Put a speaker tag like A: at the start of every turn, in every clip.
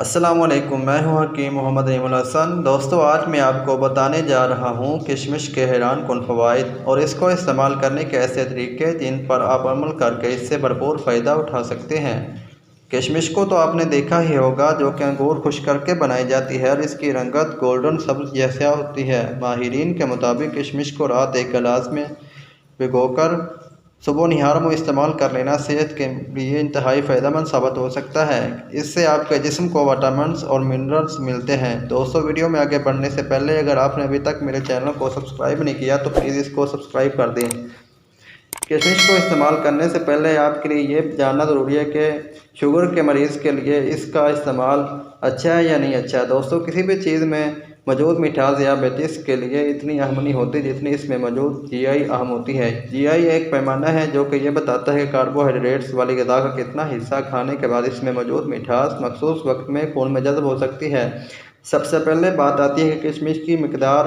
A: السلام علیکم، میں ہوں حکیم محمد نعیم الحسن۔ دوستو، آج میں آپ کو بتانے جا رہا ہوں کشمش کے حیران کن فوائد اور اس کو استعمال کرنے کے ایسے طریقے جن پر آپ عمل کر کے اس سے بھرپور فائدہ اٹھا سکتے ہیں۔ کشمش کو تو آپ نے دیکھا ہی ہوگا، جو کہ انگور خشک کر کے بنائی جاتی ہے اور اس کی رنگت گولڈن سبز جیسا ہوتی ہے۔ ماہرین کے مطابق کشمش کو رات ایک گلاس میں بھگو کر صبح نہار میں استعمال کر لینا صحت کے لیے انتہائی فائدہ مند ثابت ہو سکتا ہے۔ اس سے آپ کے جسم کو وٹامنز اور منرلز ملتے ہیں۔ دوستو، ویڈیو میں آگے بڑھنے سے پہلے اگر آپ نے ابھی تک میرے چینل کو سبسکرائب نہیں کیا تو پلیز اس کو سبسکرائب کر دیں۔ کشمش کو استعمال کرنے سے پہلے آپ کے لیے یہ جاننا ضروری ہے کہ شوگر کے مریض کے لیے اس کا استعمال اچھا ہے یا نہیں اچھا ہے۔ دوستو، کسی بھی چیز میں موجود مٹھاس ذیابیطس کے لیے اتنی اہم نہیں ہوتی جتنی اس میں موجود جی آئی اہم ہوتی ہے۔ جی آئی ایک پیمانہ ہے جو کہ یہ بتاتا ہے کہ کاربوہائیڈریٹس والی غذا کا کتنا حصہ کھانے کے بعد اس میں موجود مٹھاس مخصوص وقت میں خون میں جذب ہو سکتی ہے۔ سب سے پہلے بات آتی ہے کہ کشمش کی مقدار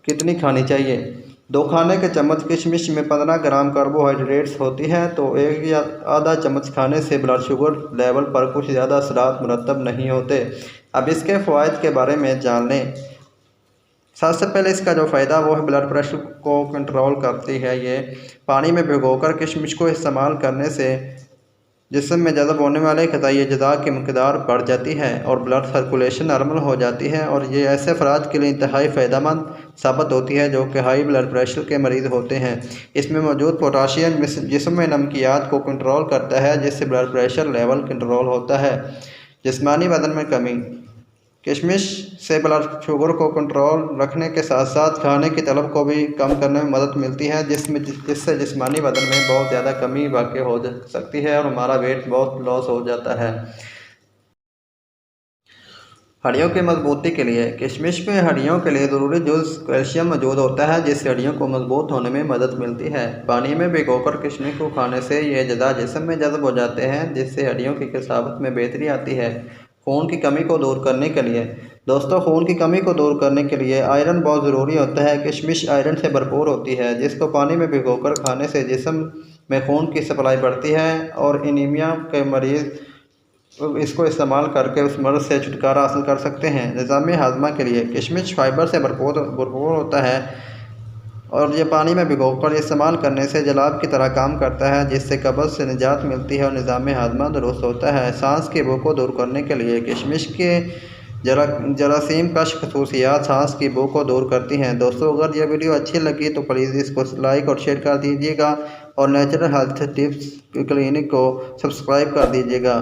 A: کتنی کھانی چاہیے۔ 2 کھانے کے چمچ کشمش میں 15 گرام کاربوہائیڈریٹس ہوتی ہے، تو 1 یا آدھا چمچ کھانے سے بلڈ شوگر لیول پر کچھ زیادہ اثرات مرتب نہیں ہوتے۔ اب اس کے فوائد کے بارے میں جان لیں۔ سب سے پہلے اس کا جو فائدہ وہ ہے بلڈ پریشر کو کنٹرول کرتی ہے۔ یہ پانی میں بھگو کر کشمش کو استعمال کرنے سے جسم میں جذب ہونے والے غذائی اجزاء کی مقدار بڑھ جاتی ہے اور بلڈ سرکولیشن نارمل ہو جاتی ہے، اور یہ ایسے افراد کے لیے انتہائی فائدہ مند ثابت ہوتی ہے جو کہ ہائی بلڈ پریشر کے مریض ہوتے ہیں۔ اس میں موجود پوٹاشیم جسم میں نمکیات کو کنٹرول کرتا ہے، جس سے بلڈ پریشر لیول کنٹرول ہوتا ہے۔ جسمانی وزن میں کمی۔ کشمش سے بلڈ شوگر کو کنٹرول رکھنے کے ساتھ ساتھ کھانے کی طلب کو بھی کم کرنے میں مدد ملتی ہے، جس سے جسمانی وزن میں بہت زیادہ کمی واقع ہو سکتی ہے اور ہمارا ویٹ بہت لاس ہو جاتا ہے۔ ہڈیوں کی مضبوطی کے لیے کشمش میں ہڈیوں کے لیے ضروری جز کیلشیم موجود ہوتا ہے، جس سے ہڈیوں کو مضبوط ہونے میں مدد ملتی ہے۔ پانی میں بھگو کر کشمش کو کھانے سے یہ اجزاء جسم میں جذب ہو جاتے ہیں، جس سے ہڈیوں کی کثافت میں بہتری آتی ہے۔ خون کی کمی کو دور کرنے کے لیے دوستو، خون کی کمی کو دور کرنے کے لیے آئرن بہت ضروری ہوتا ہے۔ کشمش آئرن سے بھرپور ہوتی ہے، جس کو پانی میں بھگو کر کھانے سے جسم میں خون کی سپلائی بڑھتی ہے اور انیمیا کے مریض اس کو استعمال کر کے اس مرض سے چھٹکارا حاصل کر سکتے ہیں۔ نظام ہاضمہ کے لیے کشمش فائبر سے بھرپور ہوتا ہے اور یہ پانی میں بھگو کر استعمال کرنے سے جلاب کی طرح کام کرتا ہے، جس سے قبض سے نجات ملتی ہے اور نظام ہاضمہ درست ہوتا ہے۔ سانس کی بو کو دور کرنے کے لیے کشمش کے جراثیم کش خصوصیات سانس کی بو کو دور کرتی ہیں۔ دوستو، اگر یہ ویڈیو اچھی لگی تو پلیز اس کو لائک اور شیئر کر دیجیے گا اور نیچرل ہیلتھ ٹپس کلینک کو سبسکرائب کر دیجیے گا۔